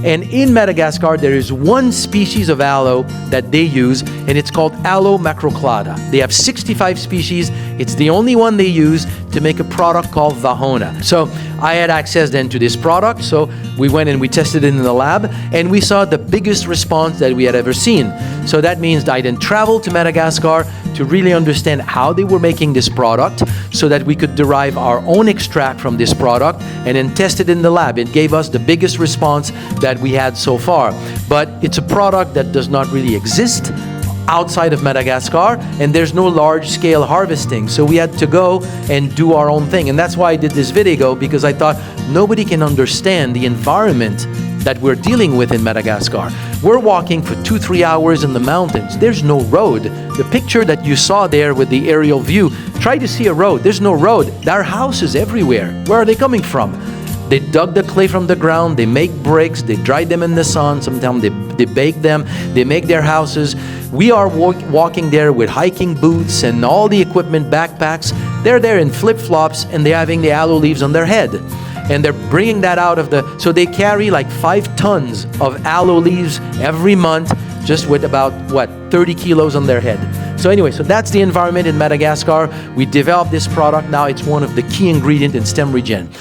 And in Madagascar, there is one species of aloe that they use, and it's called Aloe Macroclada. They have 65 species. It's the only one they use to make a product called Vahona. So I had access then to this product, so we went and we tested it in the lab, and we saw the biggest response that we had ever seen. So that means I then traveled to Madagascar to really understand how they were making this product so that we could derive our own extract from this product and then test it in the lab. It gave us the biggest response that we had so far. But it's a product that does not really exist outside of Madagascar, and there's no large-scale harvesting, so we had to go and do our own thing. And that's why I did this video, because I thought nobody can understand the environment that we're dealing with in Madagascar. We're walking for 2-3 hours in the mountains. There's no road. The picture that you saw there with the aerial view, try to see a road. There's no road. There are houses everywhere. Where are they coming from? They dug the clay from the ground, they make bricks, they dry them in the sun, sometimes they bake them, they make their houses. We are walking there with hiking boots and all the equipment, backpacks. They're there in flip-flops, and they're having the aloe leaves on their head. And they're bringing that out of the... So they carry like 5 tons of aloe leaves every month, just with about, 30 kilos on their head. So anyway, so that's the environment in Madagascar. We developed this product. Now it's one of the key ingredients in Stemregen.